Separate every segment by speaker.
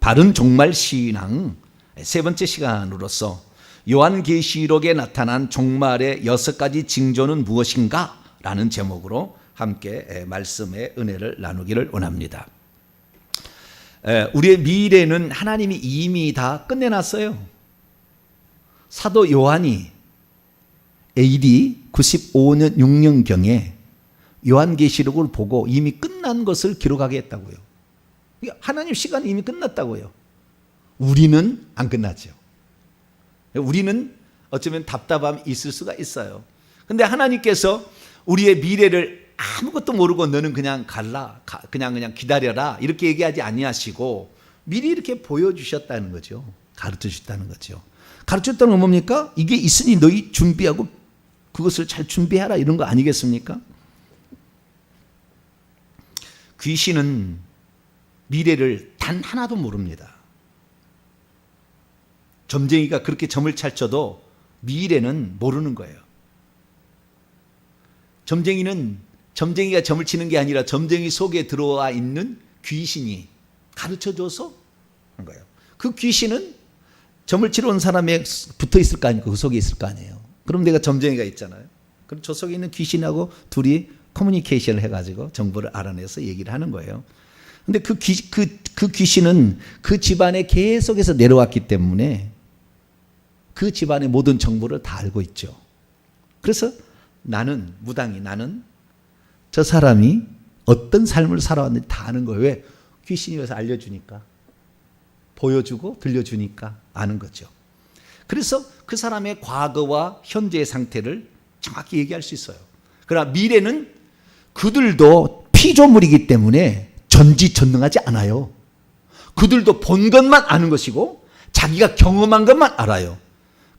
Speaker 1: 바른 종말 신앙 세 번째 시간으로서 요한계시록에 나타난 종말의 6가지 징조는 무엇인가? 라는 제목으로 함께 말씀의 은혜를 나누기를 원합니다. 우리의 미래는 하나님이 이미 다 끝내놨어요. 사도 요한이 AD 95년 6년경에 요한계시록을 보고 이미 끝난 것을 기록하게 했다고요. 하나님 시간이 이미 끝났다고요. 우리는 안 끝났죠. 우리는 어쩌면 답답함이 있을 수가 있어요. 그런데 하나님께서 우리의 미래를 아무것도 모르고 너는 그냥 갈라, 그냥 기다려라 이렇게 얘기하지 아니하시고 미리 이렇게 보여주셨다는 거죠. 가르쳐 주셨다는 거죠. 가르쳤다는 건 뭡니까? 이게 있으니 너희 준비하고 그것을 잘 준비하라 이런 거 아니겠습니까? 귀신은 미래를 단 하나도 모릅니다. 점쟁이가 그렇게 점을 찰쳐도 미래는 모르는 거예요. 점쟁이가 점을 치는 게 아니라 점쟁이 속에 들어와 있는 귀신이 가르쳐줘서 한 거예요. 그 귀신은 점을 치러 온 사람에 붙어 있을 거 아니고 그 속에 있을 거 아니에요. 그럼 내가 점쟁이가 있잖아요. 그럼 저 속에 있는 귀신하고 둘이 커뮤니케이션을 해가지고 정보를 알아내서 얘기를 하는 거예요. 근데 그 귀신은 그 집안에 계속해서 내려왔기 때문에 그 집안의 모든 정보를 다 알고 있죠. 그래서 나는 저 사람이 어떤 삶을 살아왔는지 다 아는 거예요. 왜? 귀신이 와서 알려주니까, 보여주고 들려주니까 아는 거죠. 그래서 그 사람의 과거와 현재의 상태를 정확히 얘기할 수 있어요. 그러나 미래는 그들도 피조물이기 때문에 전지전능하지 않아요. 그들도 본 것만 아는 것이고 자기가 경험한 것만 알아요.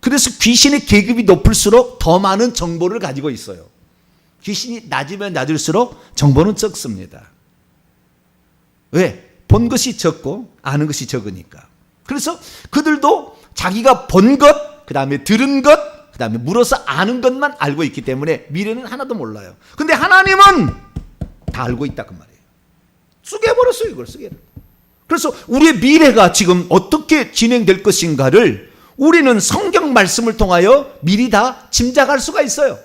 Speaker 1: 그래서 귀신의 계급이 높을수록 더 많은 정보를 가지고 있어요. 귀신이 낮으면 낮을수록 정보는 적습니다. 왜? 본 것이 적고 아는 것이 적으니까. 그래서 그들도 자기가 본 것, 그 다음에 들은 것, 그 다음에 물어서 아는 것만 알고 있기 때문에 미래는 하나도 몰라요. 근데 하나님은 다 알고 있다 그 말이에요. 쓰게버렸어요. 이걸 쓰게. 그래서 우리의 미래가 지금 어떻게 진행될 것인가를 우리는 성경 말씀을 통하여 미리 다 짐작할 수가 있어요.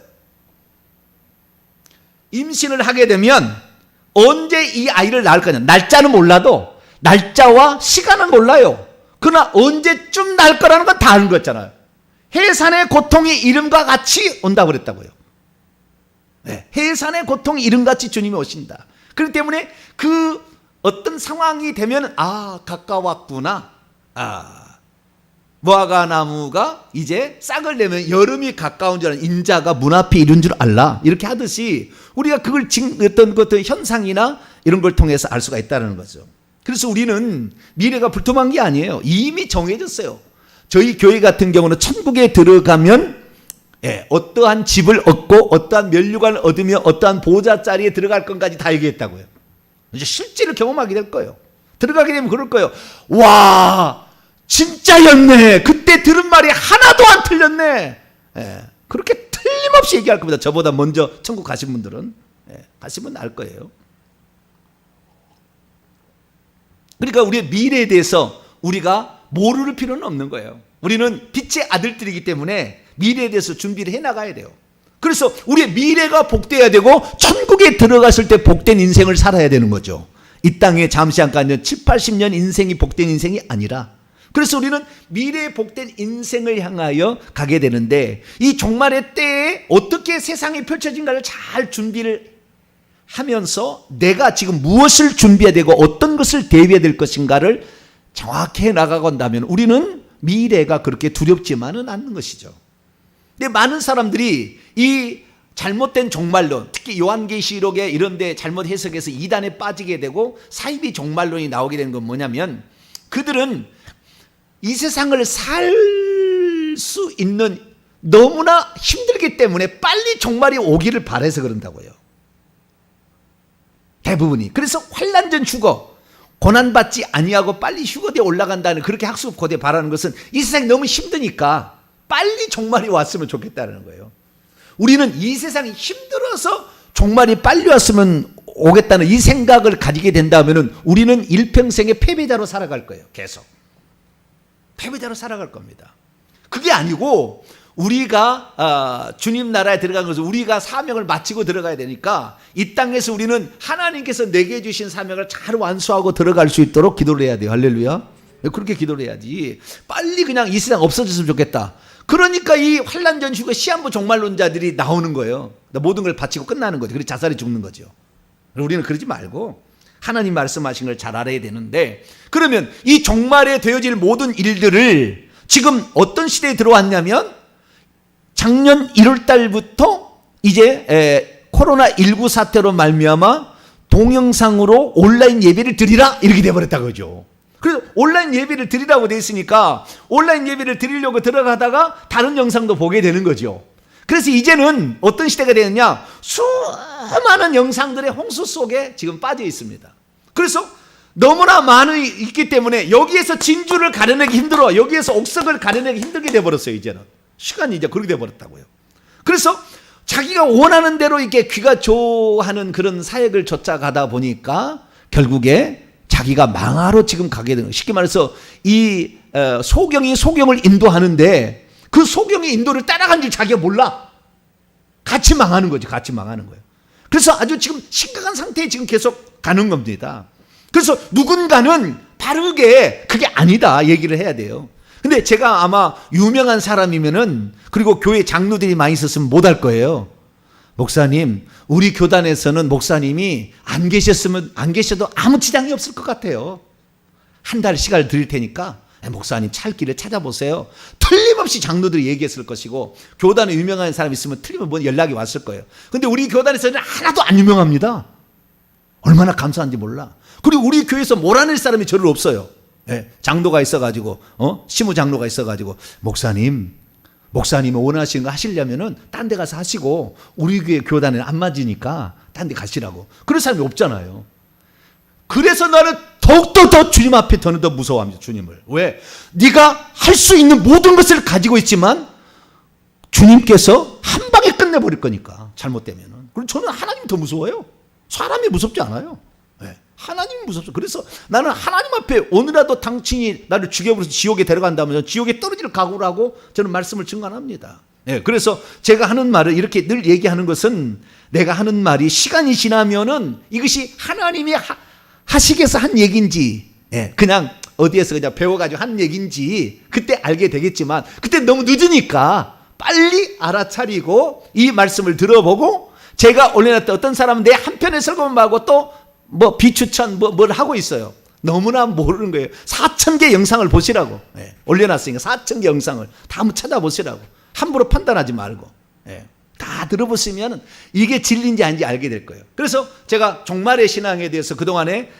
Speaker 1: 임신을 하게 되면 언제 이 아이를 낳을 거냐. 날짜는 몰라도 날짜와 시간은 몰라요. 그러나 언제쯤 낳을 거라는 건 다 아는 거잖아요. 해산의 고통이 이름과 같이 온다고 그랬다고요. 네, 해산의 고통이 이름같이 주님이 오신다. 그렇기 때문에 그 어떤 상황이 되면 가까웠구나. 무화과 나무가 이제 싹을 내면 여름이 가까운 줄 아는 인자가 문 앞에 이른 줄 알라. 이렇게 하듯이 우리가 그걸 어떤 현상이나 이런 걸 통해서 알 수가 있다는 거죠. 그래서 우리는 미래가 불투명한 게 아니에요. 이미 정해졌어요. 저희 교회 같은 경우는 천국에 들어가면 어떠한 집을 얻고 어떠한 면류관을 얻으며 어떠한 보좌 자리에 들어갈 것까지 다 얘기했다고요. 이제 실제로 경험하게 될 거예요. 들어가게 되면 그럴 거예요. 와, 진짜였네. 그때 들은 말이 하나도 안 틀렸네. 그렇게 틀림없이 얘기할 겁니다. 저보다 먼저 천국 가신 분들은 가시면 알 거예요. 그러니까 우리의 미래에 대해서 우리가 모를 필요는 없는 거예요. 우리는 빛의 아들들이기 때문에 미래에 대해서 준비를 해나가야 돼요. 그래서 우리의 미래가 복되어야 되고 천국에 들어갔을 때 복된 인생을 살아야 되는 거죠. 이 땅에 잠시 잠깐 7, 80년 인생이 복된 인생이 아니라, 그래서 우리는 미래의 복된 인생을 향하여 가게 되는데 이 종말의 때에 어떻게 세상이 펼쳐진가를 잘 준비를 하면서 내가 지금 무엇을 준비해야 되고 어떤 것을 대비해야 될 것인가를 정확히 해나가고 한다면 우리는 미래가 그렇게 두렵지만은 않는 것이죠. 근데 많은 사람들이 이 잘못된 종말론, 특히 요한계시록에 이런 데 잘못 해석해서 이단에 빠지게 되고 사이비 종말론이 나오게 되는 건 뭐냐면 그들은 이 세상을 살 수 있는 너무나 힘들기 때문에 빨리 종말이 오기를 바라서 그런다고요. 대부분이. 그래서 환난전 휴거, 고난받지 아니하고 빨리 휴거대에 올라간다는 그렇게 학습 고대 바라는 것은 이 세상이 너무 힘드니까 빨리 종말이 왔으면 좋겠다는 거예요. 우리는 이 세상이 힘들어서 종말이 빨리 왔으면 오겠다는 이 생각을 가지게 된다면 우리는 일평생의 패배자로 살아갈 거예요. 계속 패배자로 살아갈 겁니다. 그게 아니고 우리가 주님 나라에 들어간 것은 우리가 사명을 마치고 들어가야 되니까 이 땅에서 우리는 하나님께서 내게 주신 사명을 잘 완수하고 들어갈 수 있도록 기도를 해야 돼요. 할렐루야. 그렇게 기도를 해야지. 빨리 그냥 이 세상 없어졌으면 좋겠다. 그러니까 이 환난전시고 시한부 종말론자들이 나오는 거예요. 모든 걸 바치고 끝나는 거죠. 그래서 자살이 죽는 거죠. 우리는 그러지 말고 하나님 말씀하신 걸 잘 알아야 되는데, 그러면 이 종말에 되어질 모든 일들을 지금 어떤 시대에 들어왔냐면 작년 1월 달부터 이제 코로나19 사태로 말미암아 동영상으로 온라인 예배를 드리라 이렇게 돼버렸다 그죠. 그래서 온라인 예배를 드리라고 돼 있으니까 온라인 예배를 드리려고 들어가다가 다른 영상도 보게 되는 거죠. 그래서 이제는 어떤 시대가 되느냐, 수많은 영상들의 홍수 속에 지금 빠져 있습니다. 그래서 너무나 많이 있기 때문에 여기에서 진주를 가려내기 힘들어, 여기에서 옥석을 가려내기 힘들게 돼버렸어요. 이제는 시간이 이제 그렇게 돼버렸다고요. 그래서 자기가 원하는 대로 이렇게 귀가 좋아하는 그런 사역을 쫓아가다 보니까 결국에 자기가 망하러 지금 가게 되는 거예요. 쉽게 말해서 이 소경이 소경을 인도하는데 그 소경의 인도를 따라간 줄 자기가 몰라. 같이 망하는 거죠. 같이 망하는 거예요. 그래서 아주 지금 심각한 상태에 지금 계속 가는 겁니다. 그래서 누군가는 바르게 그게 아니다 얘기를 해야 돼요. 근데 제가 아마 유명한 사람이면은, 그리고 교회 장로들이 많이 있었으면 못 할 거예요. 목사님, 우리 교단에서는 목사님이 안 계셔도 아무 지장이 없을 것 같아요. 한 달 시간을 드릴 테니까 목사님 찰길을 찾아보세요. 틀림없이 장로들이 얘기했을 것이고, 교단에 유명한 사람이 있으면 틀림없이 연락이 왔을 거예요. 근데 우리 교단에서는 하나도 안 유명합니다. 얼마나 감사한지 몰라. 그리고 우리 교회에서 몰아낼 사람이 저를 없어요. 네, 장로가 있어가지고, 시무 장로가 있어가지고, 목사님이 원하시는 거 하시려면은 딴 데 가서 하시고, 우리 교회 교단에는 안 맞으니까 딴 데 가시라고. 그런 사람이 없잖아요. 그래서 나는 더욱더 더 주님 앞에 저는 더 무서워합니다. 주님을. 왜? 네가 할 수 있는 모든 것을 가지고 있지만 주님께서 한 방에 끝내버릴 거니까, 잘못되면은. 그리고 저는 하나님이 더 무서워요. 사람이 무섭지 않아요. 네. 하나님이 무섭죠. 그래서 나는 하나님 앞에 오늘라도 당신이 나를 죽여버려서 지옥에 데려간다면 지옥에 떨어질 각오를 하고 저는 말씀을 증언합니다. 네. 그래서 제가 하는 말을 이렇게 늘 얘기하는 것은, 내가 하는 말이 시간이 지나면은 이것이 하나님이 하시게서 한 얘기인지, 그냥 어디에서 그냥 배워가지고 한 얘기인지 그때 알게 되겠지만, 그때 너무 늦으니까 빨리 알아차리고 이 말씀을 들어보고, 제가 올려놨던 어떤 사람은 내 한편의 설교만 하고 또 뭐 비추천 뭘 하고 있어요. 너무나 모르는 거예요. 4,000개 영상을 보시라고 올려놨으니까 4,000개 영상을 다 한번 찾아보시라고. 함부로 판단하지 말고 다 들어보시면 이게 진리인지 아닌지 알게 될 거예요. 그래서 제가 종말의 신앙에 대해서 그동안에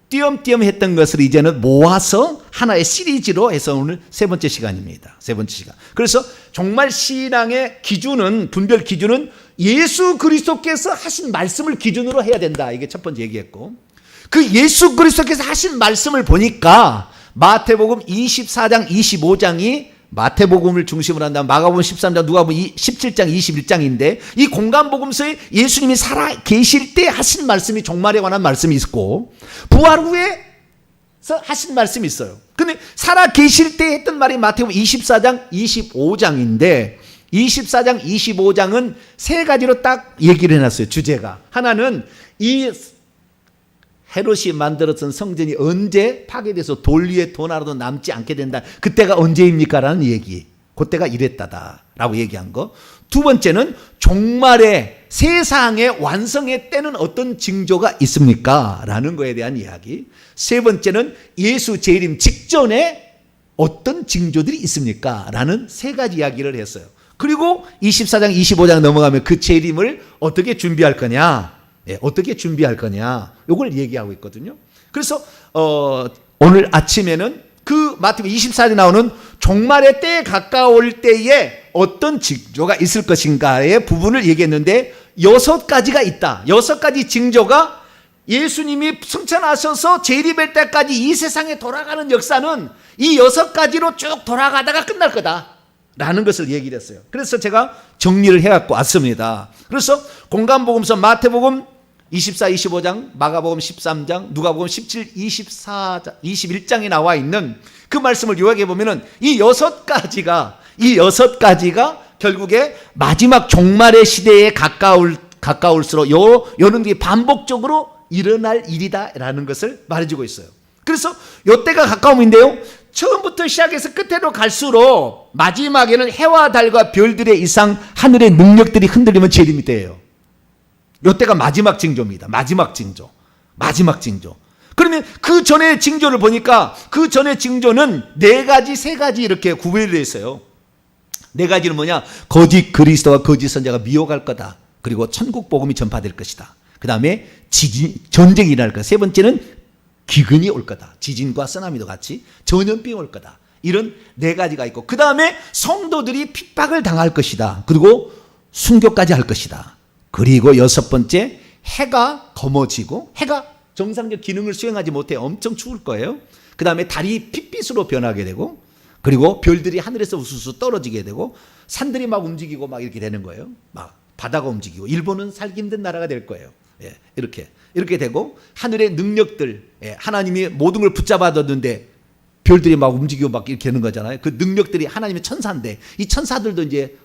Speaker 1: 띄엄띄엄 했던 것을 이제는 모아서 하나의 시리즈로 해서 오늘 세 번째 시간입니다. 세 번째 시간. 그래서 종말 신앙의 기준은, 분별 기준은 예수 그리스도께서 하신 말씀을 기준으로 해야 된다. 이게 첫 번째 얘기했고, 그 예수 그리스도께서 하신 말씀을 보니까 마태복음 24장 25장이 마태복음을 중심으로 한다면 마가복음 13장, 누가복음 17장 21장인데 이 공간복음서에 예수님이 살아 계실 때 하신 말씀이 종말에 관한 말씀이 있고, 부활 후에서 하신 말씀이 있어요. 근데 살아 계실 때 했던 말이 마태복음 24장 25장인데 24장 25장은 세 가지로 딱 얘기를 해놨어요. 주제가 하나는 이 헤롯이 만들었던 성전이 언제 파괴돼서 돌 위에 돈 하나도 남지 않게 된다. 그때가 언제입니까? 라는 얘기. 그때가 이랬다다 라고 얘기한 거. 두 번째는 종말의 세상의 완성의 때는 어떤 징조가 있습니까? 라는 거에 대한 이야기. 세 번째는 예수 재림 직전에 어떤 징조들이 있습니까? 라는 세 가지 이야기를 했어요. 그리고 24장 25장 넘어가면 그 재림을 어떻게 준비할 거냐, 어떻게 준비할 거냐, 이걸 얘기하고 있거든요. 그래서 오늘 아침에는 그 마태복음 24장에 나오는 종말의 때에 가까울 때에 어떤 징조가 있을 것인가의 부분을 얘기했는데 6가지가 있다. 6가지 징조가 예수님이 승천하셔서 재림할 때까지 이 세상에 돌아가는 역사는 이 6가지로 쭉 돌아가다가 끝날 거다 라는 것을 얘기를 했어요. 그래서 제가 정리를 해갖고 왔습니다. 그래서 공간복음서 마태복음 24, 25장, 마가복음 13장, 누가복음 17, 24장, 21장에 나와 있는 그 말씀을 요약해 보면은 이 여섯 가지가 결국에 마지막 종말의 시대에 가까울수록 요는 게 반복적으로 일어날 일이다라는 것을 말해주고 있어요. 그래서 요때가 가까움인데요, 처음부터 시작해서 끝으로 갈수록 마지막에는 해와 달과 별들의 이상 하늘의 능력들이 흔들리면 재림이 돼요. 요때가 마지막 징조입니다. 마지막 징조. 그러면 그 전의 징조를 보니까 그 전의 징조는 네 가지, 세 가지 이렇게 구별이 되어 있어요. 네 가지는 뭐냐? 거짓 그리스도와 거짓 선자가 미혹할 거다. 그리고 천국 복음이 전파될 것이다. 그 다음에 전쟁이 일어날 거다. 세 번째는 기근이 올 거다. 지진과 쓰나미도 같이 전염병이 올 거다. 이런 네 가지가 있고, 그 다음에 성도들이 핍박을 당할 것이다. 그리고 순교까지 할 것이다. 그리고 여섯 번째, 해가 검어지고 해가 정상적 기능을 수행하지 못해 엄청 추울 거예요. 그 다음에 달이 핏빛으로 변하게 되고, 그리고 별들이 하늘에서 우수수 떨어지게 되고, 산들이 막 움직이고 막 이렇게 되는 거예요. 막 바다가 움직이고, 일본은 살기 힘든 나라가 될 거예요. 예, 이렇게 되고, 하늘의 능력들, 예, 하나님이 모든 걸 붙잡아뒀는데 별들이 막 움직이고 막 이렇게 되는 거잖아요. 그 능력들이 하나님의 천사인데 이 천사들도 이제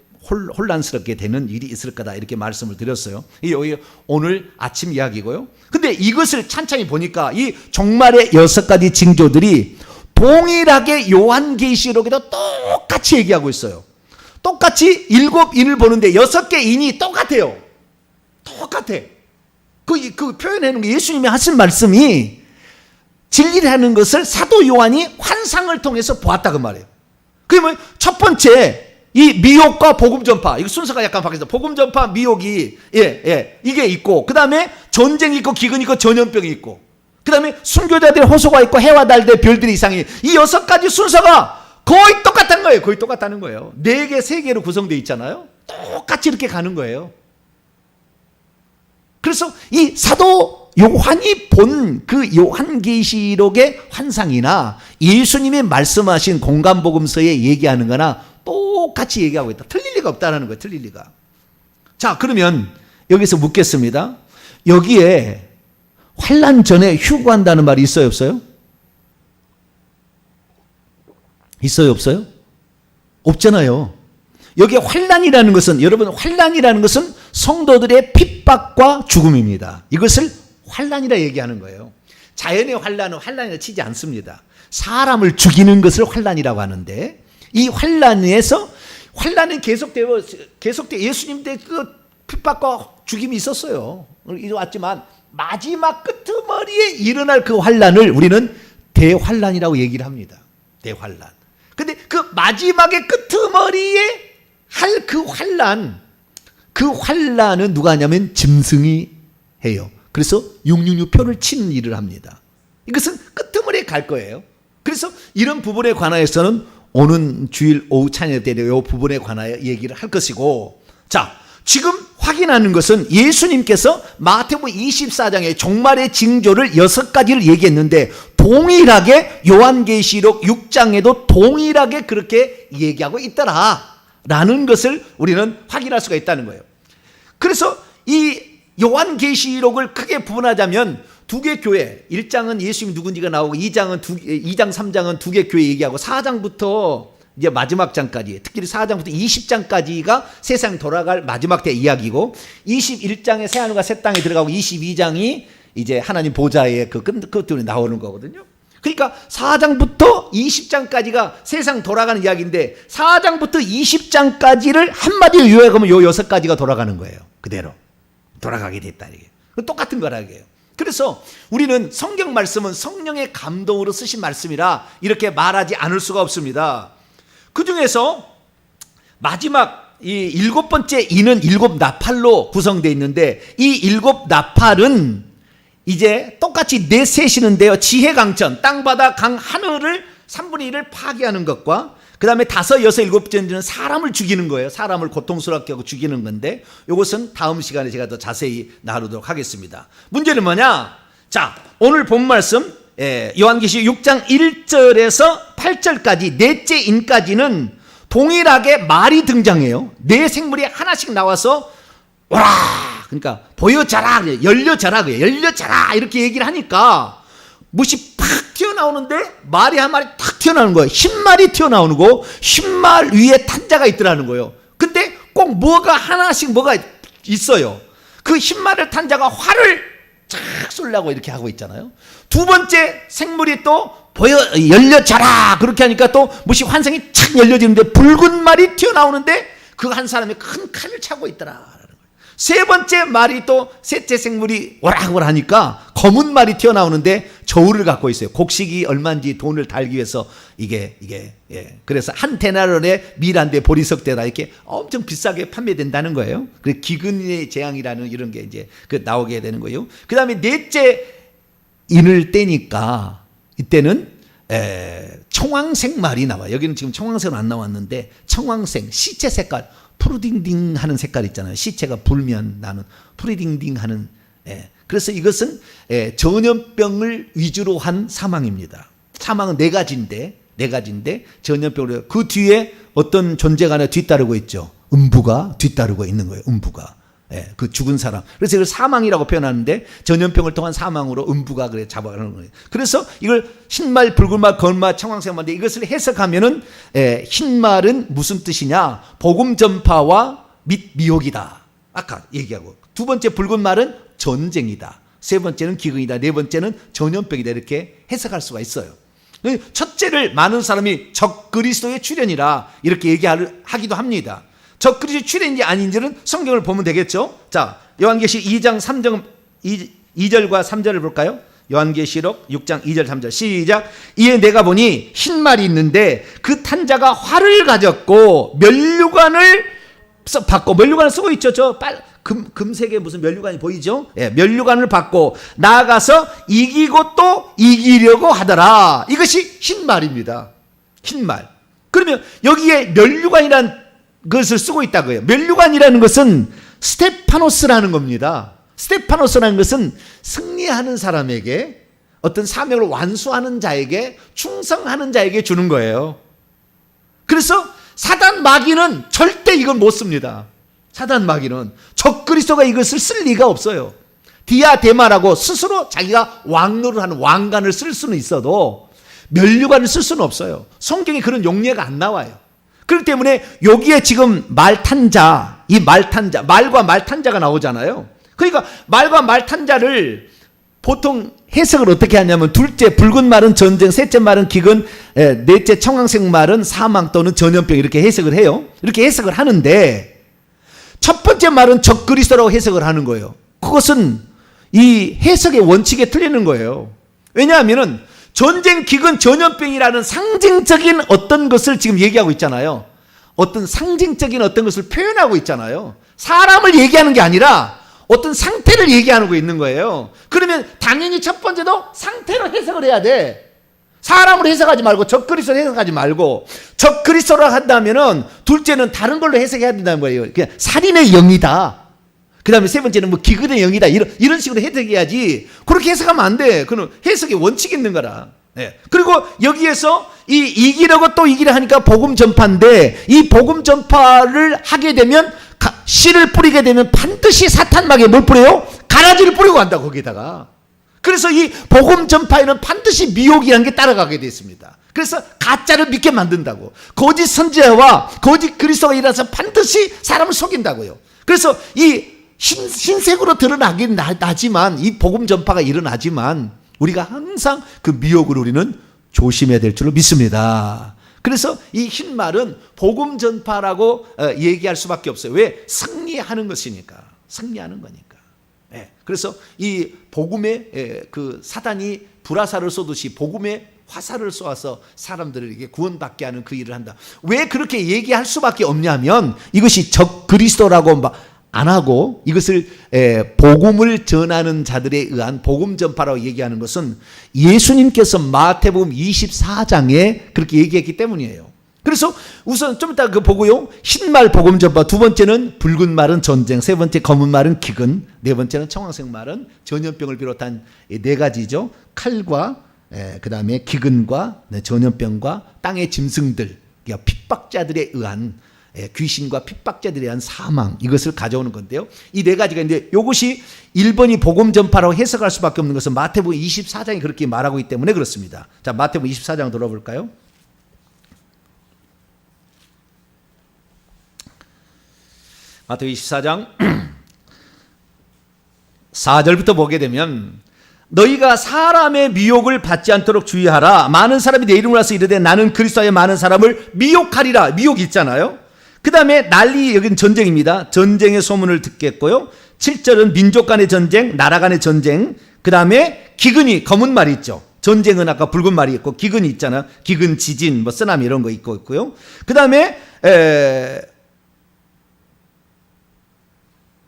Speaker 1: 혼란스럽게 되는 일이 있을 거다, 이렇게 말씀을 드렸어요. 이게 오늘 아침 이야기고요. 근데 이것을 찬찬히 보니까 이 종말의 여섯 가지 징조들이 동일하게 요한계시록에도 똑같이 얘기하고 있어요. 똑같이 일곱 인을 보는데 여섯 개 인이 똑같아요. 똑같아. 그 표현하는 게 예수님이 하신 말씀이 진리라는 것을 사도 요한이 환상을 통해서 보았다 그 말이에요. 그러면 첫 번째, 이 미혹과 복음 전파, 이거 순서가 약간 바뀌었어. 복음 전파, 미혹이 이게 있고, 그 다음에 전쟁이 있고, 기근이 있고, 전염병이 있고, 그 다음에 순교자들의 호소가 있고, 해와 달들 별들의 이상이, 이 여섯 가지 순서가 거의 똑같다는 거예요. 거의 똑같다는 거예요. 네 개, 세 개로 구성되어 있잖아요. 똑같이 이렇게 가는 거예요. 그래서 이 사도 요한이 본 그 요한계시록의 환상이나 예수님이 말씀하신 공간복음서에 얘기하는 거나 똑같이 얘기하고 있다. 틀릴 리가 없다는 거예요. 틀릴 리가. 자, 그러면 여기서 묻겠습니다. 여기에 환난 전에 휴거한다는 말이 있어요, 없어요? 있어요, 없어요? 없잖아요. 여기에 환난이라는 것은, 여러분, 환난이라는 것은 성도들의 핍박과 죽음입니다. 이것을 환난이라 얘기하는 거예요. 자연의 환난은 환난이라 치지 않습니다. 사람을 죽이는 것을 환난이라고 하는데, 이 환난에서, 환난은 계속돼 예수님 때 그 핍박과 죽임이 있었어요. 왔지만 마지막 끄트머리에 일어날 그 환난을 우리는 대환난이라고 얘기를 합니다. 대환난. 근데 그 마지막에 끄트머리에 할 그 환난은 누가 하냐면 짐승이 해요. 그래서 666표를 치는 일을 합니다. 이것은 끄트머리에 갈 거예요. 그래서 이런 부분에 관하여서는 오는 주일 오후 찬양 때 이 부분에 관하여 얘기를 할 것이고, 자, 지금 확인하는 것은 예수님께서 마태복음 24장의 종말의 징조를 6가지를 얘기했는데 동일하게 요한계시록 6장에도 동일하게 그렇게 얘기하고 있더라라는 것을 우리는 확인할 수가 있다는 거예요. 그래서 이 요한계시록을 크게 부분하자면 두 개 교회, 1장은 예수님이 누군지가 나오고 2장, 3장은 두 개 교회 얘기하고 4장부터 이제 마지막 장까지, 특히 4장부터 20장까지가 세상 돌아갈 마지막 때 이야기고, 21장에 새하늘과 새 땅에 들어가고 22장이 이제 하나님 보좌의 그 끝으로 나오는 거거든요. 그러니까 4장부터 20장까지가 세상 돌아가는 이야기인데 4장부터 20장까지를 한마디로 요약하면 요 6가지가 돌아가는 거예요. 그대로 돌아가게 됐다, 이게 똑같은 거라고요. 그래서 우리는 성경 말씀은 성령의 감동으로 쓰신 말씀이라 이렇게 말하지 않을 수가 없습니다. 그 중에서 마지막 이 7번째 이는 7나팔로 구성되어 있는데, 이 7나팔은 이제 똑같이 내세시는데요, 지혜 강천, 땅바다 강 하늘을 3분의 1을 파괴하는 것과, 그 다음에 5, 6, 7번째는 사람을 죽이는 거예요. 사람을 고통스럽게 하고 죽이는 건데, 이것은 다음 시간에 제가 더 자세히 나누도록 하겠습니다. 문제는 뭐냐? 자, 오늘 본 말씀 요한계시록 6장 1절에서 8절까지 넷째 인까지는 동일하게 말이 등장해요. 네 생물이 하나씩 나와서 오라. 그러니까 보여져라, 열려져라, 열려져라 이렇게 얘기를 하니까 못이 팍 튀어나오는데 말이 한 마리 탁 튀어나오는 거예요. 흰말이 튀어나오는 거, 흰말 위에 탄자가 있더라는 거예요. 근데 꼭 뭐가 하나씩 뭐가 있어요. 그 흰말을 탄자가 활을 쫙 쏠려고 이렇게 하고 있잖아요. 두 번째 생물이 또 열려져라 그렇게 하니까 또 못이 환상이 착 열려지는데 붉은 말이 튀어나오는데 그 한 사람이 큰 칼을 차고 있더라. 세 번째 말이 또 셋째 생물이 오락오락 하니까 검은 말이 튀어나오는데 저울을 갖고 있어요. 곡식이 얼마인지 돈을 달기 위해서 이게 그래서 한 데나리온에 밀 한 대 보리석대다 이렇게 엄청 비싸게 판매된다는 거예요. 그 기근의 재앙이라는 이런 게 이제 그 나오게 되는 거예요. 그 다음에 넷째 인을 떼니까 이때는 청황색 말이 나와요. 여기는 지금 청황색은 안 나왔는데 청황색 시체 색깔 푸르딩딩 하는 색깔 있잖아요. 시체가 불면 나는 푸르딩딩 하는 그래서 이것은 전염병을 위주로 한 사망입니다. 사망은 네 가지인데 전염병으로 그 뒤에 어떤 존재가 하나 뒤따르고 있죠. 음부가 뒤따르고 있는 거예요. 음부가. 그 죽은 사람. 그래서 이걸 사망이라고 표현하는데 전염병을 통한 사망으로 음부가 그래 잡아가는 거예요. 그래서 이걸 흰말, 붉은말, 검은말, 청황색말인데 이것을 해석하면은 흰말은 무슨 뜻이냐? 복음 전파와 및 미혹이다. 아까 얘기하고 두 번째 붉은말은 전쟁이다. 세 번째는 기근이다. 네 번째는 전염병이다. 이렇게 해석할 수가 있어요. 첫째를 많은 사람이 적그리스도의 출현이라 이렇게 얘기하기도 합니다. 적그리스도의 출현인지 아닌지는 성경을 보면 되겠죠. 자, 요한계시록 2장 3절 2절과 3절을 볼까요? 요한계시록 6장 2절 3절 시작. 이에 내가 보니 흰말이 있는데 그 탄자가 활을 가졌고 면류관을 받고 면류관을 쓰고 있죠. 저 금색의 무슨 면류관이 보이죠? 면류관을 받고 나아가서 이기고 또 이기려고 하더라. 이것이 흰말입니다. 흰말. 그러면 여기에 면류관이란 것을 쓰고 있다고요. 면류관이라는 것은 스테파노스라는 겁니다. 스테파노스라는 것은 승리하는 사람에게 어떤 사명을 완수하는 자에게 충성하는 자에게 주는 거예요. 그래서 사단 마귀는 절대 이걸 못 씁니다. 사단 마귀는 적그리스도가 이것을 쓸 리가 없어요. 디아데마라고 스스로 자기가 왕노를 하는 왕관을 쓸 수는 있어도 면류관을 쓸 수는 없어요. 성경에 그런 용례가 안 나와요. 그렇기 때문에 여기에 지금 말탄자, 이 말탄자, 말과 말탄자가 나오잖아요. 그러니까 말과 말탄자를 보통 해석을 어떻게 하냐면 둘째 붉은 말은 전쟁, 셋째 말은 기근, 넷째 청황색 말은 사망 또는 전염병 이렇게 해석을 해요. 이렇게 해석을 하는데 첫 번째 말은 적그리스도라고 해석을 하는 거예요. 그것은 이 해석의 원칙에 틀리는 거예요. 왜냐하면은 전쟁, 기근, 전염병이라는 상징적인 어떤 것을 지금 얘기하고 있잖아요. 어떤 상징적인 어떤 것을 표현하고 있잖아요. 사람을 얘기하는 게 아니라 어떤 상태를 얘기하고 있는 거예요. 그러면 당연히 첫 번째도 상태로 해석을 해야 돼. 사람으로 해석하지 말고 적그리스도로 해석하지 말고 적그리스도로 한다면은 둘째는 다른 걸로 해석해야 된다는 거예요. 그냥 살인의 영이다. 그 다음에 세 번째는 뭐 기근의 영이다. 이런 식으로 해석해야지. 그렇게 해석하면 안 돼. 그건 해석의 원칙이 있는 거라. 그리고 여기에서 이기려고 또 이기려 하니까 복음 전파인데 이 복음 전파를 하게 되면 씨를 뿌리게 되면 반드시 사탄 마귀에 뭘 뿌려요? 가라지를 뿌리고 간다 거기다가. 그래서 이 복음 전파에는 반드시 미혹이라는 게 따라가게 되어 있습니다. 그래서 가짜를 믿게 만든다고. 거짓 선지자와 거짓 그리스도가 일어나서 반드시 사람을 속인다고요. 그래서 이 흰색으로 드러나긴 나지만 이 복음 전파가 일어나지만 우리가 항상 그 미혹을 우리는 조심해야 될 줄로 믿습니다. 그래서 이 흰말은 복음 전파라고 얘기할 수밖에 없어요. 왜? 승리하는 것이니까. 승리하는 거니까. 그래서 이 복음에 그 사단이 불화살을 쏘듯이 복음에 화살을 쏘아서 사람들에게 구원받게 하는 그 일을 한다. 왜 그렇게 얘기할 수밖에 없냐면 이것이 적그리스도라고 안 하고 이것을 복음을 전하는 자들에 의한 복음 전파라고 얘기하는 것은 예수님께서 마태복음 24장에 그렇게 얘기했기 때문이에요. 그래서 우선 좀 이따 그 보고요. 흰말 복음 전파, 두 번째는 붉은 말은 전쟁, 세 번째 검은 말은 기근, 네 번째는 청황색 말은 전염병을 비롯한 네 가지죠. 칼과 그 다음에 기근과 전염병과 땅의 짐승들, 핍박자들에 의한 귀신과 핍박자들에 대한 사망, 이것을 가져오는 건데요. 이 네 가지가 있는데 이것이 1번이 복음 전파라고 해석할 수밖에 없는 것은 마태복음 24장이 그렇게 말하고 있기 때문에 그렇습니다. 자, 마태복음 24장 돌아볼까요? 마태복음 24장 4절부터 보게 되면 너희가 사람의 미혹을 받지 않도록 주의하라. 많은 사람이 내 이름을 와서 이르되 나는 그리스도의 많은 사람을 미혹하리라. 미혹 있잖아요. 그 다음에 난리, 여기는 전쟁입니다. 전쟁의 소문을 듣겠고요. 7절은 민족 간의 전쟁, 나라 간의 전쟁. 그 다음에 기근이, 검은 말이 있죠. 전쟁은 아까 붉은 말이 있고 기근이 있잖아요. 기근, 지진, 뭐 쓰나미 이런 거 있고요. 그 다음에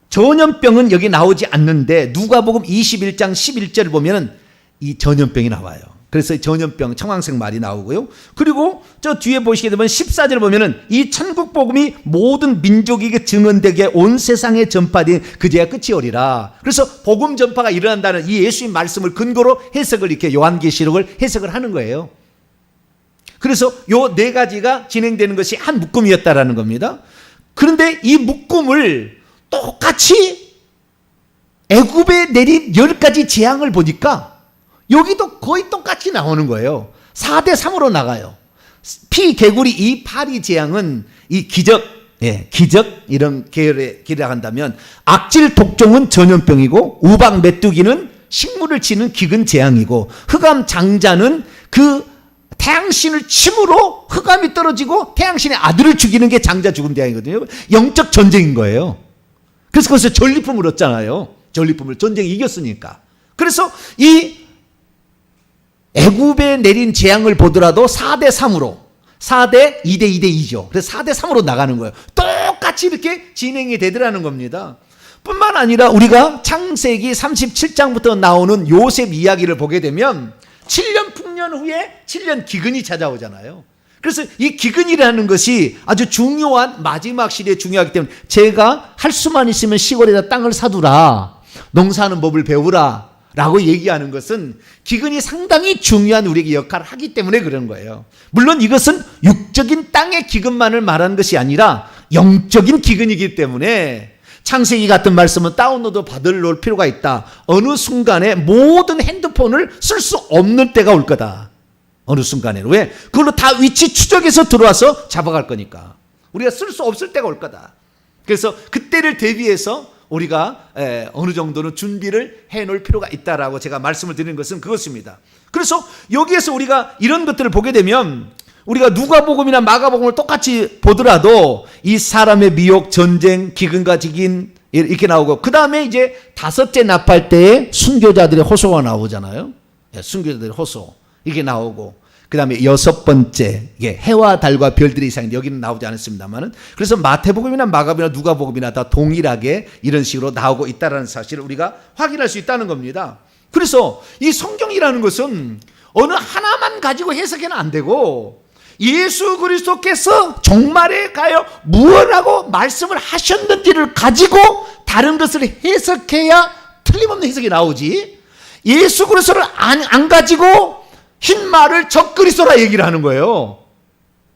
Speaker 1: 전염병은 여기 나오지 않는데 누가복음 21장 11절을 보면 이 전염병이 나와요. 그래서 전염병, 청황색 말이 나오고요. 그리고 저 뒤에 보시게 되면 14절 보면은 이 천국 복음이 모든 민족에게 증언되게 온 세상에 전파된 그제야 끝이 오리라. 그래서 복음 전파가 일어난다는 이 예수님 말씀을 근거로 해석을 이렇게 요한계시록을 해석을 하는 거예요. 그래서 요 네 가지가 진행되는 것이 한 묶음이었다라는 겁니다. 그런데 이 묶음을 똑같이 애굽에 내린 10가지 재앙을 보니까 여기도 거의 똑같이 나오는 거예요. 4대 3으로 나가요. 피, 개구리, 이 파리 재앙은 이 기적, 기적 이런 계열에 기록한다면 악질 독종은 전염병이고 우박 메뚜기는 식물을 치는 기근 재앙이고 흑암 장자는 그 태양신을 침으로 흑암이 떨어지고 태양신의 아들을 죽이는 게 장자 죽음 재앙이거든요. 영적 전쟁인 거예요. 그래서 거기서 전리품을 얻잖아요. 전리품을 전쟁이 이겼으니까. 그래서 이 애굽에 내린 재앙을 보더라도 4대 3으로 4대 2대 2대 2죠. 그래서 4대 3으로 나가는 거예요. 똑같이 이렇게 진행이 되더라는 겁니다. 뿐만 아니라 우리가 창세기 37장부터 나오는 요셉 이야기를 보게 되면 7년 풍년 후에 7년 기근이 찾아오잖아요. 그래서 이 기근이라는 것이 아주 중요한 마지막 시대에 중요하기 때문에 제가 할 수만 있으면 시골에다 땅을 사두라, 농사하는 법을 배우라 라고 얘기하는 것은 기근이 상당히 중요한 우리에게 역할을 하기 때문에 그런 거예요. 물론 이것은 육적인 땅의 기근만을 말하는 것이 아니라 영적인 기근이기 때문에 창세기 같은 말씀은 다운로드 받을 놓을 필요가 있다. 어느 순간에 모든 핸드폰을 쓸 수 없는 때가 올 거다. 어느 순간에. 왜? 그걸로 다 위치 추적해서 들어와서 잡아갈 거니까. 우리가 쓸 수 없을 때가 올 거다. 그래서 그때를 대비해서 우리가 어느 정도는 준비를 해놓을 필요가 있다라고 제가 말씀을 드리는 것은 그것입니다. 그래서 여기에서 우리가 이런 것들을 보게 되면 우리가 누가복음이나 마가복음을 똑같이 보더라도 이 사람의 미혹, 전쟁, 기근과 지긴 이렇게 나오고 그 다음에 이제 다섯째 나팔 때에 순교자들의 호소가 나오잖아요. 순교자들의 호소 이게 나오고 그 다음에 여섯 번째 이게 해와 달과 별들의 이상인데 여기는 나오지 않았습니다만은 그래서 마태복음이나 마가복음이나 누가복음이나 다 동일하게 이런 식으로 나오고 있다는 사실을 우리가 확인할 수 있다는 겁니다. 그래서 이 성경이라는 것은 어느 하나만 가지고 해석해는 안 되고 예수 그리스도께서 종말에 가여 무엇라고 말씀을 하셨는지를 가지고 다른 것을 해석해야 틀림없는 해석이 나오지 예수 그리스도를 안 가지고 흰 말을 적그리스도라 얘기를 하는 거예요.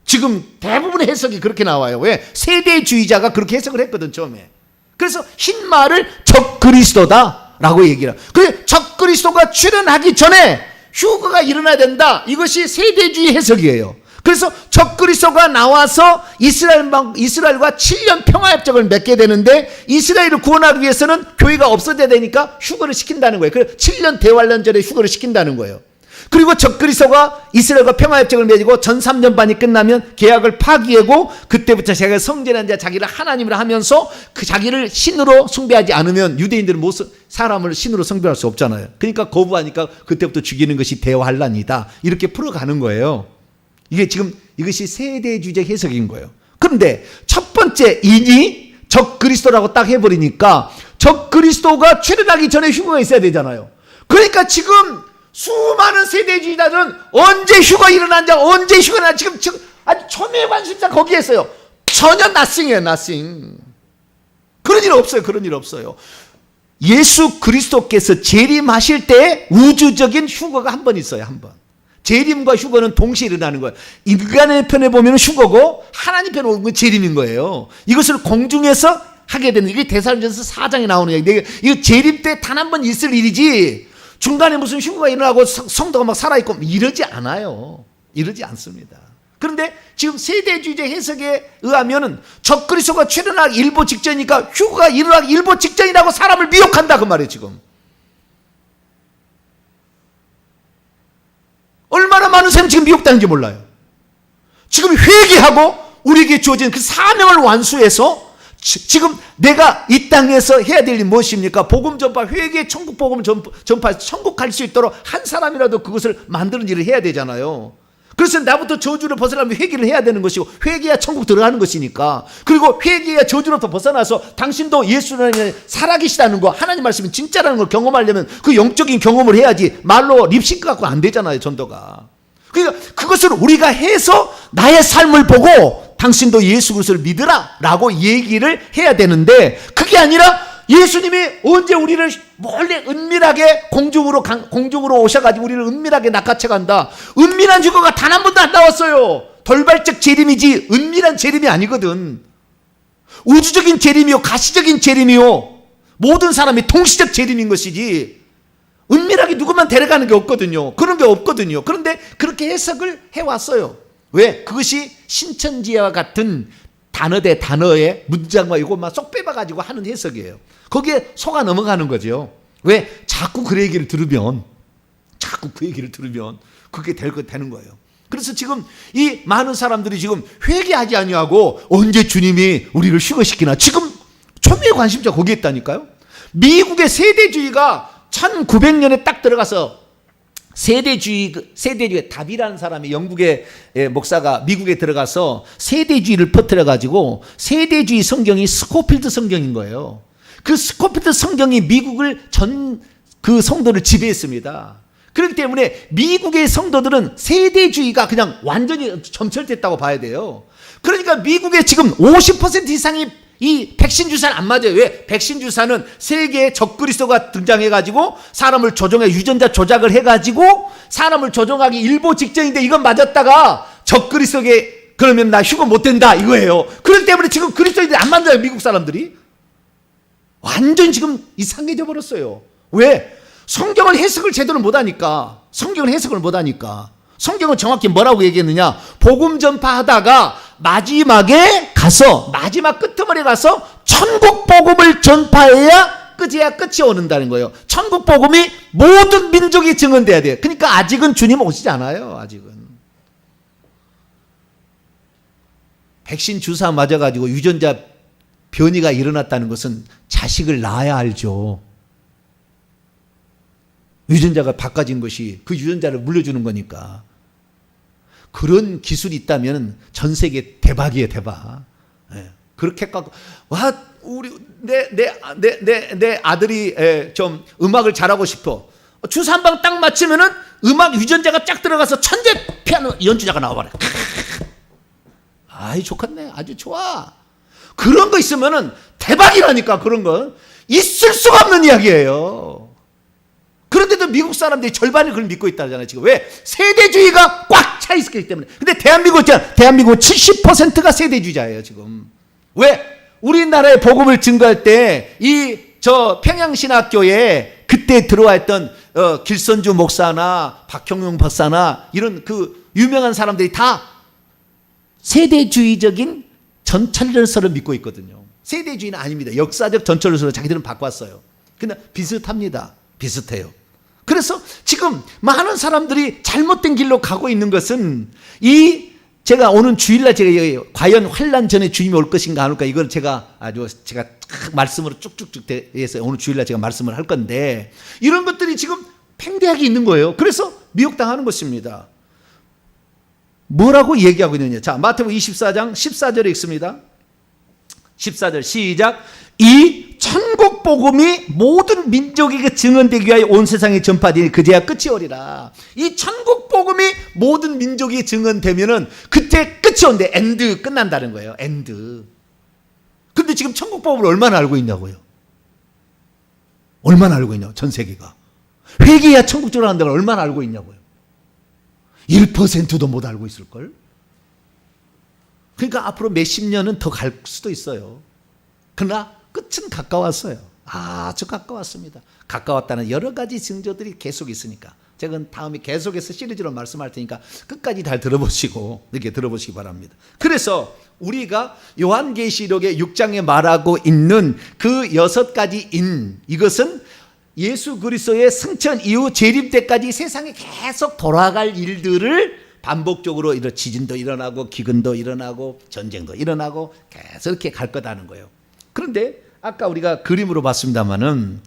Speaker 1: 지금 대부분의 해석이 그렇게 나와요. 왜? 세대주의자가 그렇게 해석을 했거든 처음에. 그래서 흰 말을 적그리스도다라고 얘기를 해요. 그래서 적그리스도가 출현하기 전에 휴거가 일어나야 된다. 이것이 세대주의 해석이에요. 그래서 적그리스도가 나와서 이스라엘과 7년 평화협정을 맺게 되는데 이스라엘을 구원하기 위해서는 교회가 없어져야 되니까 휴거를 시킨다는 거예요. 그래서 7년 대환란절에 휴거를 시킨다는 거예요. 그리고 적그리스도가 이스라엘과 평화협정을 맺고 전 3년반이 끝나면 계약을 파기하고 그때부터 자기가 성전한 자 자기를 하나님으로 하면서 그 자기를 신으로 숭배하지 않으면 유대인들은 사람을 신으로 숭배할 수 없잖아요. 그러니까 거부하니까 그때부터 죽이는 것이 대환란이다. 이렇게 풀어가는 거예요. 이게 지금 이것이 세대주의적 해석인 거예요. 그런데 첫 번째 인이 적그리스도라고 딱 해버리니까 적그리스도가 출현하기 전에 휴거가 있어야 되잖아요. 그러니까 지금 수많은 세대주의자들은 언제 휴거 일어난지 언제 휴거 일어난지 지금 아주 초미의 관심사 거기에 있어요. 전혀 nothing이에요. nothing. 그런 일 없어요. 그런 일 없어요. 예수 그리스도께서 재림하실 때 우주적인 휴거가 한 번 있어요. 한 번. 재림과 휴거는 동시에 일어나는 거예요. 인간의 편에 보면 휴거고 하나님 편에 보면 재림인 거예요. 이것을 공중에서 하게 되는, 이게 데살로니가서 4장에 나오는 얘기. 이거 재림 때 단 한 번 있을 일이지 중간에 무슨 휴거가 일어나고 성도가 막 살아있고 이러지 않아요. 이러지 않습니다. 그런데 지금 세대주의적 해석에 의하면은 적그리스도가 출현하기 일보 직전이니까 휴거가 일어나기 일보 직전이라고 사람을 미혹한다 그 말이에요. 지금 얼마나 많은 사람이 지금 미혹당하는지 몰라요. 지금 회개하고 우리에게 주어진 그 사명을 완수해서 지금 내가 이 땅에서 해야 될 일이 무엇입니까? 복음 전파, 회개, 천국 복음 전파해서 천국 갈 수 있도록 한 사람이라도 그것을 만드는 일을 해야 되잖아요. 그래서 나부터 저주를 벗어나면 회개를 해야 되는 것이고, 회개야 천국 들어가는 것이니까. 그리고 회개야 저주로부터 벗어나서 당신도 예수님이 살아계시다는 거, 하나님 말씀이 진짜라는 걸 경험하려면 그 영적인 경험을 해야지 말로 립싱크 갖고 안 되잖아요, 전도가. 그러니까 그것을 우리가 해서 나의 삶을 보고 당신도 예수 그리스도를 믿으라 라고 얘기를 해야 되는데, 그게 아니라 예수님이 언제 우리를 멀리 은밀하게 공중으로 오셔가지고 우리를 은밀하게 낚아채 간다. 은밀한 휴거가 단 한 번도 안 나왔어요. 돌발적 재림이지 은밀한 재림이 아니거든. 우주적인 재림이요, 가시적인 재림이요, 모든 사람이 통시적 재림인 것이지 은밀하게 누구만 데려가는 게 없거든요. 그런 게 없거든요. 그런데 그렇게 해석을 해왔어요. 왜? 그것이 신천지와 같은 단어 대 단어의 문장과 이것만 쏙 빼봐가지고 하는 해석이에요. 거기에 속아 넘어가는 거죠. 왜? 자꾸 그 얘기를 들으면 그게 되는 거예요. 그래서 지금 이 많은 사람들이 지금 회개하지 아니하고 언제 주님이 우리를 휴거시키나, 지금 초미의 관심자 거기에 있다니까요. 미국의 세대주의가 1900년에 딱 들어가서 세대주의 답이라는 사람이, 영국의 목사가 미국에 들어가서 세대주의를 퍼뜨려가지고 세대주의 성경이 스코필드 성경인 거예요. 그 스코필드 성경이 미국을 그 성도를 지배했습니다. 그렇기 때문에 미국의 성도들은 세대주의가 그냥 완전히 점철됐다고 봐야 돼요. 그러니까 미국의 지금 50% 이상이 이 백신 주사는 안 맞아요. 왜? 백신 주사는 세계에 적그리스도가 등장해가지고 사람을 조종해, 유전자 조작을 해가지고 사람을 조종하기 일보 직전인데 이건 맞았다가 적그리스도에게 그러면 나 휴거 못 된다 이거예요. 그렇기 때문에 지금 그리스도인들이 안 맞아요. 미국 사람들이 완전 지금 이상해져 버렸어요. 왜? 성경을 해석을 제대로 못하니까. 성경은 정확히 뭐라고 얘기했느냐? 복음 전파하다가 마지막에 가서, 마지막 끄트머리에 가서 천국 복음을 전파해야 끝이 오는다는 거예요. 천국 복음이 모든 민족이 증언돼야 돼요. 그러니까 아직은 주님 오시지 않아요. 아직은. 백신 주사 맞아가지고 유전자 변이가 일어났다는 것은 자식을 낳아야 알죠. 유전자가 바꿔진 것이 그 유전자를 물려주는 거니까. 그런 기술이 있다면 전 세계 대박이에요, 대박. 예. 그렇게 갖고, 와, 내 아들이 좀 음악을 잘하고 싶어. 주사 한 방 딱 맞추면은 음악 유전자가 쫙 들어가서 천재 피아노 연주자가 나와버려. 아이, 좋겠네. 아주 좋아. 그런 거 있으면은 대박이라니까. 그런 건 있을 수가 없는 이야기예요. 그런데도 미국 사람들이 절반이 그걸 믿고 있다잖아요. 지금 왜? 세대주의가 꽉 차 있기 때문에. 근데 대한민국 있잖아. 대한민국 70%가 세대주의자예요, 지금. 왜? 우리나라의 복음을 증거할 때 평양신학교에 그때 들어와 있던 길선주 목사나 박형용 박사나 이런 그 유명한 사람들이 다 세대주의적인 전철연설을 믿고 있거든요. 세대주의는 아닙니다. 역사적 전철연설을 자기들은 바꿨어요. 근데 비슷합니다. 비슷해요. 그래서 지금 많은 사람들이 잘못된 길로 가고 있는 것은 제가 오는 주일날 제가 과연 환란 전에 주님이 올 것인가 안 올까, 이걸 제가 말씀으로 쭉쭉쭉 해서 오늘 주일날 제가 말씀을 할 건데, 이런 것들이 지금 팽대하게 있는 거예요. 그래서 미혹당하는 것입니다. 뭐라고 얘기하고 있느냐? 자, 마태복음 24장 14절에 읽습니다. 14절 시작. 이 천국 복음이 모든 민족에게 증언되기 위하여 온 세상에 전파되니 그제야 끝이 오리라. 이 천국 복음이 모든 민족이 증언되면은 그때 끝이 온대. 엔드, 끝난다는 거예요. 엔드. 근데 지금 천국 복음을 얼마나 알고 있냐고요. 얼마나 알고 있냐고. 전 세계가. 회개해야 천국 들어간다는 걸 얼마나 알고 있냐고요. 1%도 못 알고 있을걸? 그러니까 앞으로 몇십 년은 더 갈 수도 있어요. 그러나 끝은 가까웠어요. 아주 가까웠습니다. 가까웠다는 여러 가지 징조들이 계속 있으니까 제가 다음에 계속해서 시리즈로 말씀할 테니까 끝까지 잘 들어보시고 이렇게 들어보시기 바랍니다. 그래서 우리가 요한계시록의 6장에 말하고 있는 그 6가지 인, 이것은 예수 그리스도의 승천 이후 재림 때까지 세상에 계속 돌아갈 일들을 반복적으로 지진도 일어나고 기근도 일어나고 전쟁도 일어나고 계속 이렇게 갈 거다는 거예요. 그런데 아까 우리가 그림으로 봤습니다마는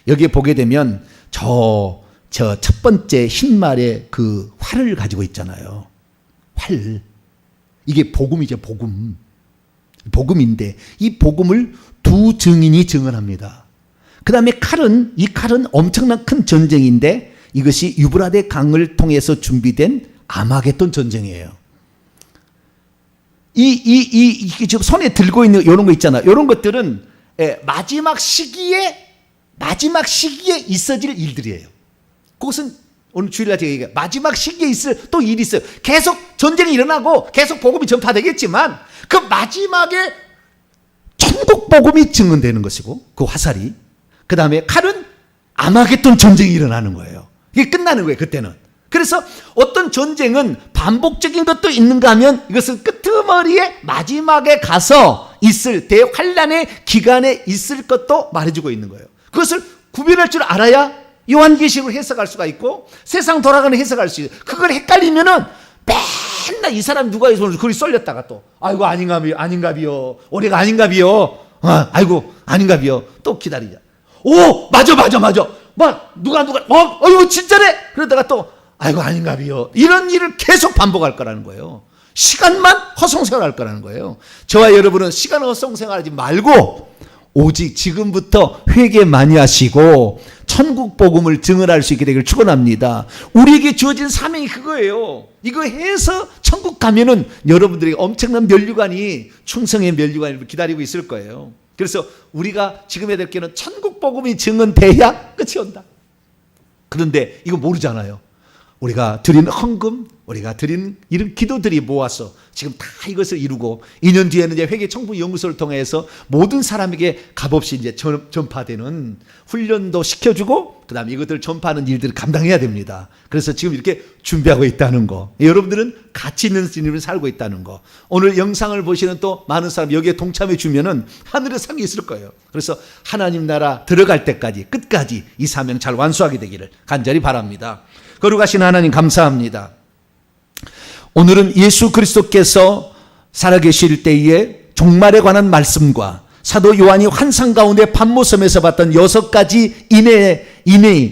Speaker 1: 여기에 보게 되면 저 첫 번째 흰말의 그 활을 가지고 있잖아요. 활. 이게 복음이죠, 복음. 복음인데 이 복음을 두 증인이 증언합니다. 그 다음에 칼은, 이 칼은 엄청난 큰 전쟁인데 이것이 유브라데 강을 통해서 준비된 아마겟돈 전쟁이에요. 지금 손에 들고 있는 이런 거 있잖아요. 이런 것들은 마지막 시기에 있어질 일들이에요. 그것은 오늘 주일날 제가 얘기해요. 마지막 시기에 있을 또 일이 있어요. 계속 전쟁이 일어나고 계속 복음이 전파되겠지만 그 마지막에 천국 복음이 증언되는 것이고 그 화살이, 그 다음에 칼은 아마겟돈 전쟁이 일어나는 거예요. 이게 끝나는 거예요, 그때는. 그래서 어떤 전쟁은 반복적인 것도 있는가 하면 이것은 끄트머리에 마지막에 가서 있을 대환란의 기간에 있을 것도 말해주고 있는 거예요. 그것을 구별할 줄 알아야 요한계시록을 해석할 수가 있고 세상 돌아가는 해석할 수 있어요. 그걸 헷갈리면은 맨날 이 사람 누가 해서 글이 썰렸다가 또 아이고 아닌가비요 올해가 아닌가비요 아이고 아닌가비요 또 기다리자. 오 맞아 막 누가 이거 진짜래 그러다가 또 아이고 아닌가비요 이런 일을 계속 반복할 거라는 거예요. 시간만 허송세월할 거라는 거예요. 저와 여러분은 시간 허송세월하지 말고 오직 지금부터 회개 많이 하시고 천국 복음을 증언할 수 있게 되기를 축원합니다. 우리에게 주어진 사명이 그거예요. 이거 해서 천국 가면은 여러분들에게 엄청난 면류관이, 충성의 면류관이 기다리고 있을 거예요. 그래서 우리가 지금 해야 될 게는 천국 복음이 증언돼야 끝이 온다. 그런데 이거 모르잖아요. 우리가 드린 헌금, 우리가 드린 이런 기도들이 모아서 지금 다 이것을 이루고 2년 뒤에는 이제 회계 청부 연구소를 통해서 모든 사람에게 값없이 이제 전파되는 훈련도 시켜주고 그다음에 이것들을 전파하는 일들을 감당해야 됩니다. 그래서 지금 이렇게 준비하고 있다는 거. 여러분들은 가치 있는 삶을 살고 있다는 거. 오늘 영상을 보시는 또 많은 사람 여기에 동참해 주면은 하늘에 상이 있을 거예요. 그래서 하나님 나라 들어갈 때까지 끝까지 이 사명 잘 완수하게 되기를 간절히 바랍니다. 거룩하신 하나님 감사합니다. 오늘은 예수 그리스도께서 살아계실 때에 종말에 관한 말씀과 사도 요한이 환상 가운데 판모섬에서 봤던 6가지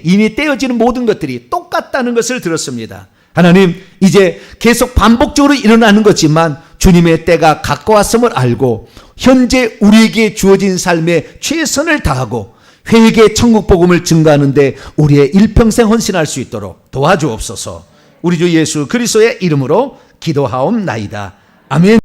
Speaker 1: 인이 떼어지는 모든 것들이 똑같다는 것을 들었습니다. 하나님, 이제 계속 반복적으로 일어나는 거지만 주님의 때가 가까웠음을 알고 현재 우리에게 주어진 삶에 최선을 다하고 회개 천국 복음을 증거하는데 우리의 일평생 헌신할 수 있도록 도와주옵소서. 우리 주 예수 그리스도의 이름으로 기도하옵나이다. 아멘.